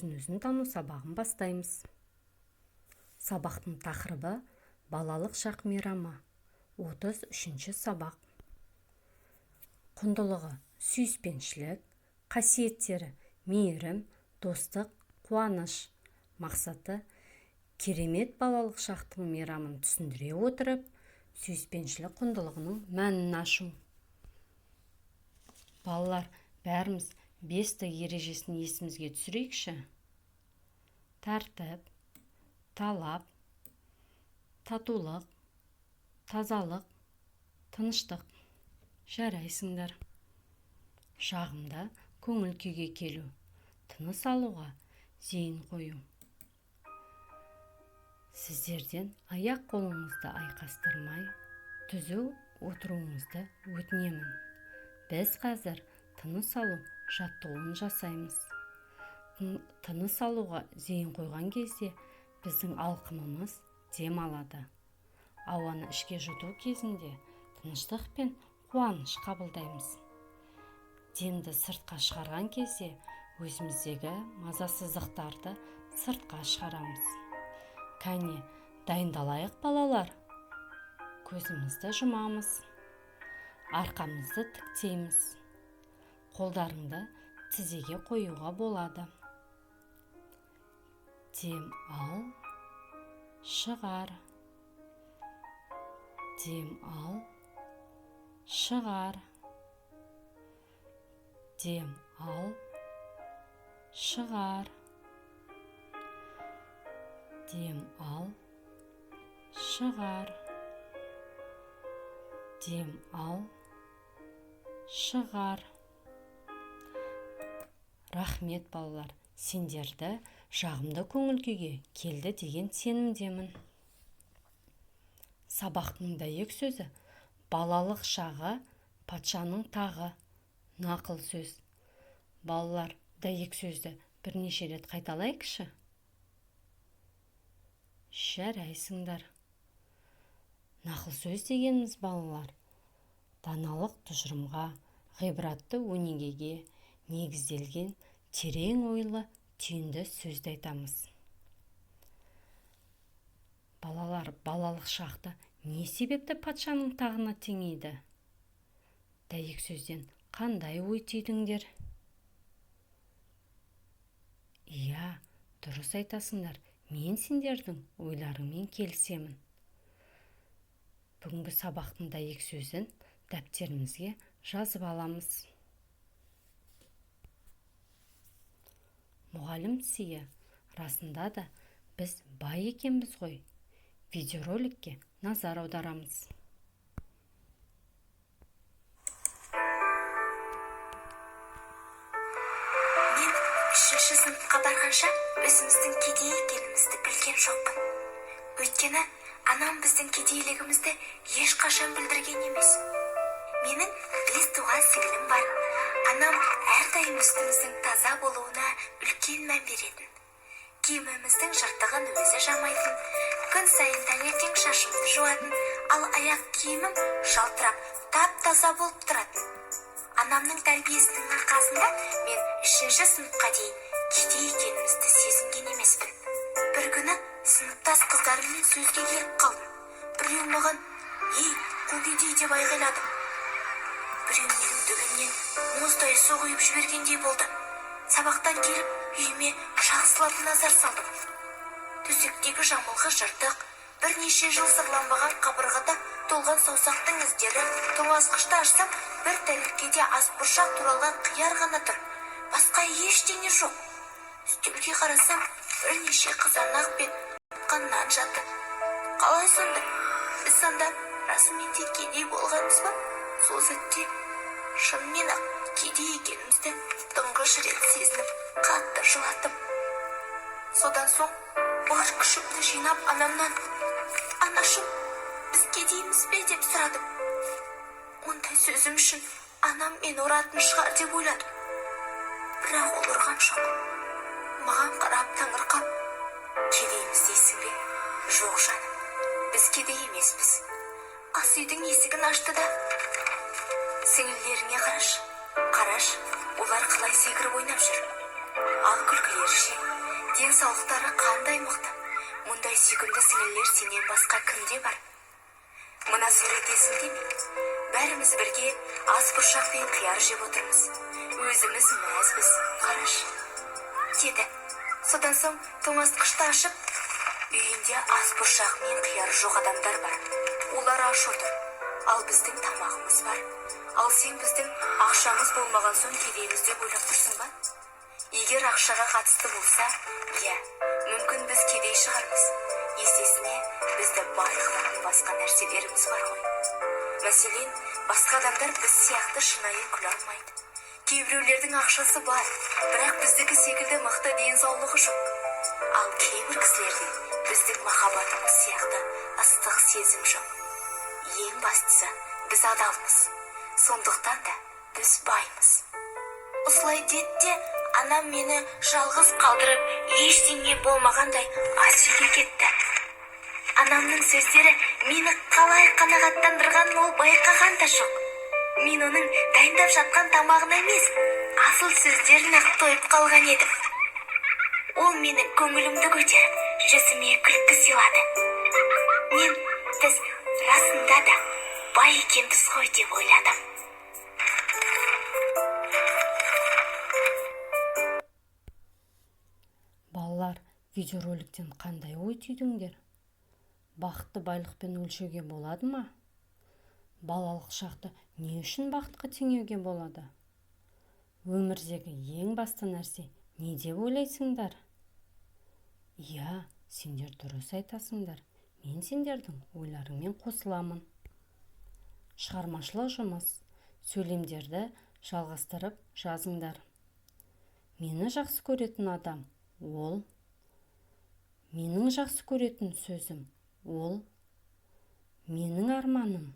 өзін тану сабағын бастаймыз. Сабақтың тақырыбы балалық шақ мейрамы. 33-ші сабақ. Құндылығы сүйіспеншілік, қасиеттері мейірім, достық, қуаныш. Мақсаты керемет балалық шақтың мейрамын түсіндіре отырып, сүйіспеншілік құндылығының мәнін ашу. Балалар, бәріміз 5 ережесін есімізге түсірейікші. Тәртіп, талап, татулық, тазалық, тыныштық. Жарайсыңдар. Жағымда көңіл күйге келу, тыныс алуға зейін қою. Сіздерден аяқ қолыңызды айқастырмай, түзу отыруыңызды өтінемін. Біз қазір тыныс алу жаттығуын жасаймыз. Тыныс алуға зейін қойған кезде біздің алқымымыз дем алады. Ауаны ішке жұту кезінде тыныштық пен қуаныш қабылдаймыз. Демді сыртқа шығарған кезде өзіміздегі мазасыздықтарды сыртқа шығарамыз. Кәне, дайындалайық балалар. Көзімізді жұмамыз. Арқамызды тіктейміз. Қолдарыңды тізеге қоюға болады. Дем ал, шығар. Дем ал, шығар. Дем ал, шығар. Дем ал, шығар. Дем ал, шығар. Рахмет балалар, сендерді жағымды көңіл күйге келді деген сенімдемін. Сабақтың дәйек сөзі балалық шағы, патшаның тағы. Нақыл сөз. Балалар, дәйек сөзді бірнеше рет қайталайықшы. Жарайсыңдар. Нақыл сөз дегеніміз балалар, даналық тұжырымға, ғибратты өнегеге негізделген терең ойлы түйінді сөзді айтамыз. Балалар, балалық шақты не себепті патшаның тағына теңейді? Дәйек сөзден қандай ой түйдіңдер? Иә, дұрыс айтасыңдар. Мен сендердің ойларыңмен келісемін. Бүгінгі сабақтың дәйек сөзін дәптерімізге жазып аламыз. Мұғалім сыйы, расында да біз бай екенбіз ғой. Видеороликке назар аударамыз. Мен 3-ші сыныпқа барғанша өзіміздің кедей екенімізді білген жоқпын. Өйткені анам біздің кедейлігімізді ешқашан білдірген емес. Менің бес туған сіңлім бар. Анам әрдайым үстіміздің таза болуына үлкен мән беретін. Киіміміздің жыртығын өзі жамайтын, күн сайын таңертең шашымды жуатын, ал аяқ киімім жалтырап, тап-таза болып тұратын. Анамның тәрбиесінің арқасында мен 3-ші сыныпқа дейін кедей екенімізді сезінген емеспін. Бір күні сыныптас қыздарыммен сөзге келіп қалдым. Біреу маған «Ей, қу кедей» деп айғайлады. Біреу менің дүгіннен мұздай су құйып жібергендей болды. Сабақтан келіп, үйіме жақсылап назар салдым. Төсектегі жамылғы жыртық, бірнеше жыл сырланбаған қабырғада толған саусақтың іздері, тоңазғышты ашсам, бір тәліккеде асбұршақ туралған қияр ғана тұр. Басқа ештеңе жоқ. Үстелге қарасам, бірнеше қызанақ пен нан жатыр. Қалай сонда? Біз сонда расымен де кедей болғанбыз ба? Сол сәтте шынымен ақ кедей екенімізді тұңғыш рет сезініп, қатты жылатып. Содан соң бар күшімді жинап анамнан «Анашым, біз кедейміз бе?» деп сұрадым. Ондай сөзім үшін анам мен ұратын шығар деп ойладым. Бірақ ол ұрған жоқ. Маған қарап таңырқап, «Кедейміз дейсің бе?» «Жоқ жаным, біз кедей емеспіз». Ас үйдің есігін ашты да «Сіңілдеріңе қараш, олар қалай секіріп ойнап жүр. Ал күлкілері ше, денсаулықтары қандай мықты. Мұндай сүйкімді сіңілілер сенен басқа кімде бар? Мына сурет есіңде ме? Бәріміз бірге ас бұршақ пен қияр жеп отырмыз. Өзіміз мәзбіз, қарашы. Деді. Содан соң тоңазытқышты ашып, үйінде ас бұршақ мен қияр жоқ адамдар бар. Олар аш отыр. Ал біздің тамағымыз бар. Ал сен біздің ақшамыз болмаған соң кедейміз деп ойлап тұрсың ба? Егер ақшаға қатысты болса, иә, мүмкін біз кедей шығармыз. Есесіне, бізді бай қылатын басқа нәрселеріміз бар ғой. Мәселен, басқа адамдар біз сияқты шынайы күле алмайды. Кейбіреулердің ақшасы бар, бірақ біздікі секілді мықты денсаулығы жоқ. Ал кейбір кісілерде біздің махаббатымыз сияқты ыстық сезім жоқ. Ең бастысы, біз адалмыз. Сондықтан да біз баймыз. Осылай деді де, анам мені жалғыз қалдырып, ештеңе болмағандай ас үйге кетті. Анамның сөздері мені қалай қанағаттандырғанын ол байқаған да жоқ. Мен оның дайындап жатқан тамағын емес, асыл сөздерін ақ тойып қалған едім. Ол менің көңілімді көтеріп, жүзіме күлкі сыйлады. Біз расында да бай екенбіз ғой деп ойладым. Балалар, видеороликтен қандай ой түйдіңдер? Бақытты байлықпен өлшеуге болады ма? Балалық шақты не үшін бақытқа теңеуге болады? Өмірдегі ең басты нәрсе не деп ойлайсыңдар? Иә, сендер дұрыс айтасыңдар. Мен сендердің ойларыңмен қосыламын. Шығармашылық жұмыс, сөйлемдерді жалғастырып жазыңдар. Мені жақсы көретін адам, ол. Менің жақсы көретін сөзім, ол. Менің арманым,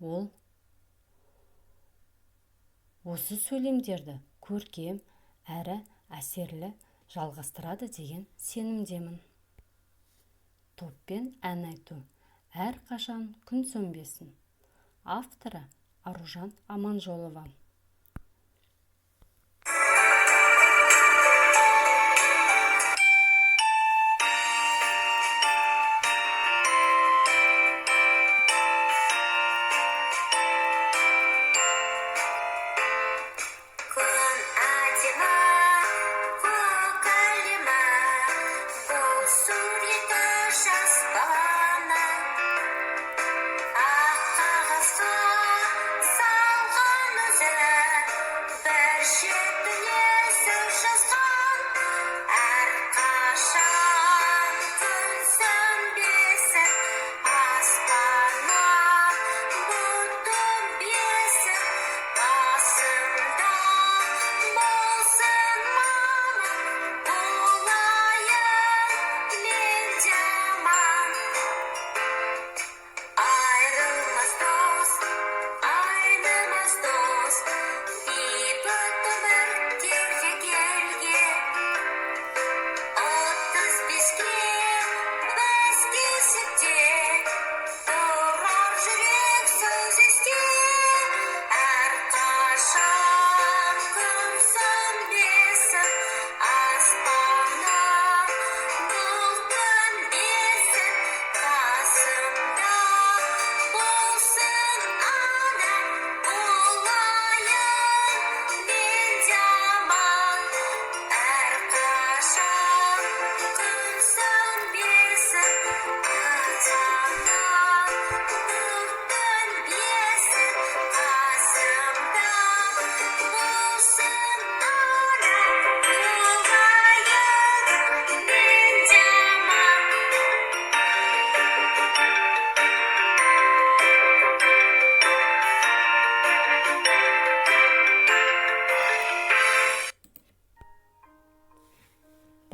ол. Осы сөйлемдерді көркем әрі әсерлі жалғастырады деген сенімдемін. Топпен ән айту әрқашан күн сөнбесін. Авторы Аружан Аманжолова.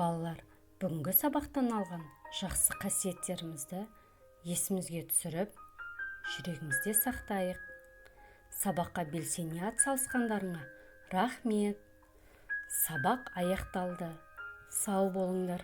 Балалар, бүгінгі сабақтан алған жақсы қасиеттерімізді есімізге түсіріп, жүрегімізде сақтайық. Сабаққа белсене атсалысқандарыңа рахмет. Сабақ аяқталды. Сау болыңдар.